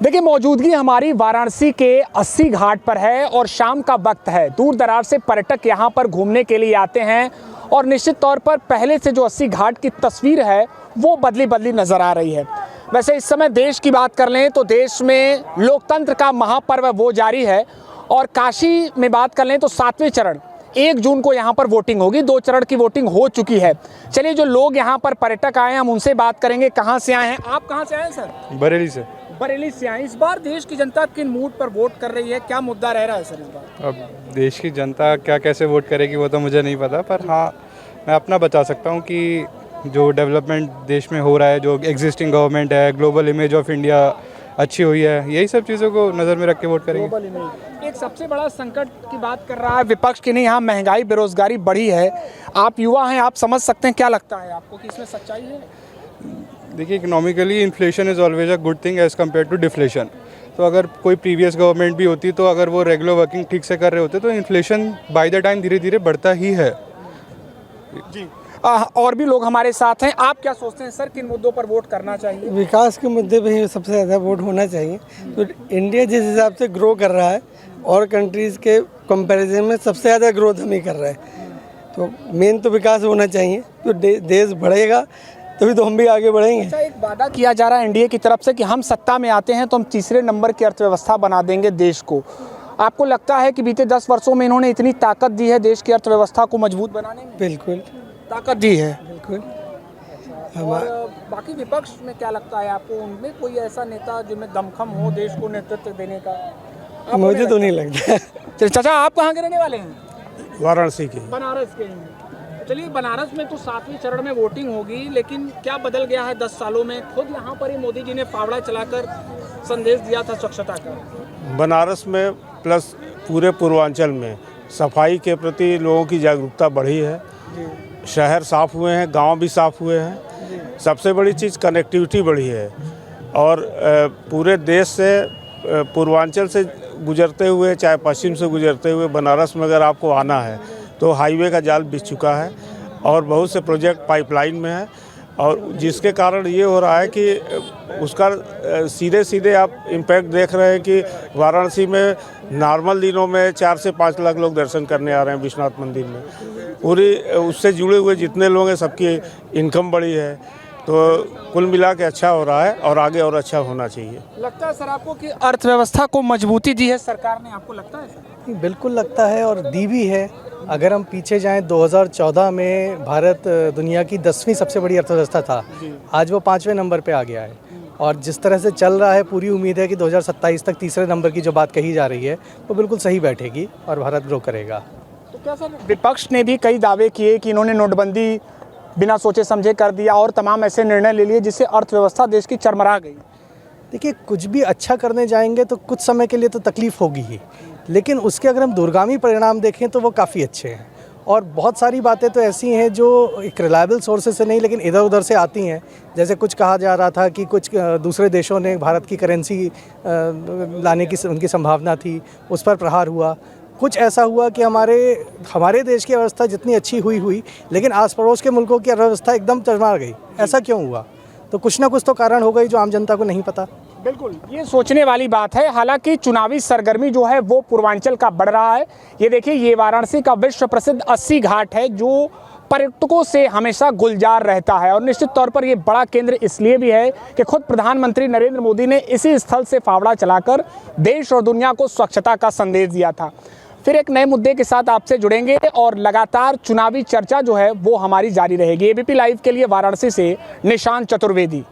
देखिए, मौजूदगी हमारी वाराणसी के 80 घाट पर है और शाम का वक्त है। दूर दराज से पर्यटक यहाँ पर घूमने के लिए आते हैं और निश्चित तौर पर पहले से जो 80 घाट की तस्वीर है वो बदली बदली नज़र आ रही है। वैसे इस समय देश की बात कर लें तो देश में लोकतंत्र का महापर्व वो जारी है और काशी में बात कर लें तो 7वें चरण 1 जून को यहाँ पर वोटिंग होगी। 2 चरण की वोटिंग हो चुकी है। चलिए, जो लोग यहाँ पर पर्यटक आए हैं हम उनसे बात करेंगे। कहाँ से आए हैं आप? कहाँ से आए हैं सर? बरेली से। बरेली से आए। इस बार देश की जनता किन मूड पर वोट कर रही है, क्या मुद्दा रह रहा है सर इस बार? अब देश की जनता क्या कैसे वोट करेगी वो तो मुझे नहीं पता, पर हाँ मैं अपना बता सकता हूँ कि जो डेवलपमेंट देश में हो रहा है, जो एग्जिस्टिंग गवर्नमेंट है, ग्लोबल इमेज ऑफ इंडिया अच्छी हुई है, यही सब चीज़ों को नज़र में रख के वोट करेंगे। ग्लोबल इमेज एक सबसे बड़ा संकट की बात कर रहा है विपक्ष की। नहीं, यहाँ महंगाई बेरोजगारी बढ़ी है। आप युवा हैं, आप समझ सकते हैं। क्या लगता है आपको कि इसमें सच्चाई है? देखिए, economically inflation is always a good thing as compare to deflation. तो अगर कोई प्रीवियस गवर्नमेंट भी होती तो अगर वो रेगुलर वर्किंग ठीक से कर रहे होते तो इन्फ्लेशन बाय द टाइम धीरे धीरे बढ़ता ही है। जी, और भी लोग हमारे साथ हैं। आप क्या सोचते हैं सर, किन मुद्दों पर वोट करना चाहिए? विकास के मुद्दे पे ही सबसे ज़्यादा वोट होना चाहिए। तो इंडिया जिस हिसाब से ग्रो कर रहा है और कंट्रीज़ के कंपैरिजन में सबसे ज़्यादा ग्रोथ हम ही कर रहे हैं, तो मेन तो विकास होना चाहिए। तो देश बढ़ेगा तभी तो हम भी आगे बढ़ेंगे। अच्छा, एक वादा किया जा रहा है एनडीए की तरफ से कि हम सत्ता में आते हैं तो हम तीसरे नंबर की अर्थव्यवस्था बना देंगे देश को। आपको लगता है कि बीते 10 वर्षों में इन्होंने इतनी ताकत दी है देश की अर्थव्यवस्था को मजबूत बनाने में? बिल्कुल ताकत दी है। बिल्कुल। और बाकी विपक्ष में क्या लगता है आपको, उनमें कोई ऐसा नेता जिनमें दमखम हो देश को नेतृत्व देने का? मुझे तो नहीं लगता। चलिए चाचा, आप कहाँ के रहने वाले हैं? वाराणसी के। बनारस के हैं। चलिए, बनारस में तो 7वें चरण में वोटिंग होगी, लेकिन क्या बदल गया है 10 सालों में? खुद यहाँ पर ही मोदी जी ने फावड़ा चलाकर संदेश दिया था स्वच्छता का। बनारस में प्लस पूरे पूर्वांचल में सफाई के प्रति लोगों की जागरूकता बढ़ी है। शहर साफ हुए हैं, गांव भी साफ हुए हैं। सबसे बड़ी चीज़ कनेक्टिविटी बढ़ी है और पूरे देश से पूर्वांचल से गुजरते हुए चाहे पश्चिम से गुजरते हुए बनारस में अगर आपको आना है तो हाईवे का जाल बिछ चुका है और बहुत से प्रोजेक्ट पाइपलाइन में है, और जिसके कारण ये हो रहा है कि उसका सीधे सीधे आप इम्पैक्ट देख रहे हैं कि वाराणसी में नॉर्मल दिनों में 4 से 5 लाख लोग दर्शन करने आ रहे हैं विश्वनाथ मंदिर में। पूरी उससे जुड़े हुए जितने लोग हैं सबकी इनकम बढ़ी है, तो कुल मिला के अच्छा हो रहा है और आगे और अच्छा होना चाहिए। लगता है सर आपको कि अर्थव्यवस्था को मजबूती दी है सरकार ने? आपको लगता है सर? बिल्कुल लगता है और दी भी है। अगर हम पीछे जाएं 2014 में भारत दुनिया की 10वीं सबसे बड़ी अर्थव्यवस्था था, आज वो 5वें नंबर पे आ गया है। और जिस तरह से चल रहा है, पूरी उम्मीद है कि 2027 तक तीसरे नंबर की जो बात कही जा रही है वो बिल्कुल सही बैठेगी और भारत ग्रो करेगा। तो क्या सर, विपक्ष ने भी कई दावे किए कि इन्होंने नोटबंदी बिना सोचे समझे कर दिया और तमाम ऐसे निर्णय ले लिए जिससे अर्थव्यवस्था देश की चरमरा गई। देखिए, कुछ भी अच्छा करने जाएंगे तो कुछ समय के लिए तो तकलीफ़ होगी ही, लेकिन उसके अगर हम दूरगामी परिणाम देखें तो वो काफ़ी अच्छे हैं। और बहुत सारी बातें तो ऐसी हैं जो एक रिलायबल सोर्सेज से नहीं लेकिन इधर उधर से आती हैं। जैसे कुछ कहा जा रहा था कि कुछ दूसरे देशों ने भारत की करेंसी लाने की उनकी संभावना थी, उस पर प्रहार हुआ। कुछ ऐसा हुआ कि हमारे देश की अवस्था जितनी अच्छी हुई लेकिन आस पड़ोस के मुल्कों की अर्थव्यवस्था एकदम चरमरा गई। ऐसा क्यों हुआ? तो कुछ ना कुछ तो कारण हो गई जो आम जनता को नहीं पता। बिल्कुल, ये सोचने वाली बात है। हालांकि चुनावी सरगर्मी जो है वो पूर्वांचल का बढ़ रहा है। ये देखिए, ये वाराणसी का विश्व प्रसिद्ध 80 घाट है जो पर्यटकों से हमेशा गुलजार रहता है और निश्चित तौर पर ये बड़ा केंद्र इसलिए भी है कि खुद प्रधानमंत्री नरेंद्र मोदी ने इसी स्थल से फावड़ा चलाकर देश और दुनिया को स्वच्छता का संदेश दिया था। फिर एक नए मुद्दे के साथ आपसे जुड़ेंगे और लगातार चुनावी चर्चा जो है वो हमारी जारी रहेगी। एबीपी लाइव के लिए वाराणसी से निशांत चतुर्वेदी।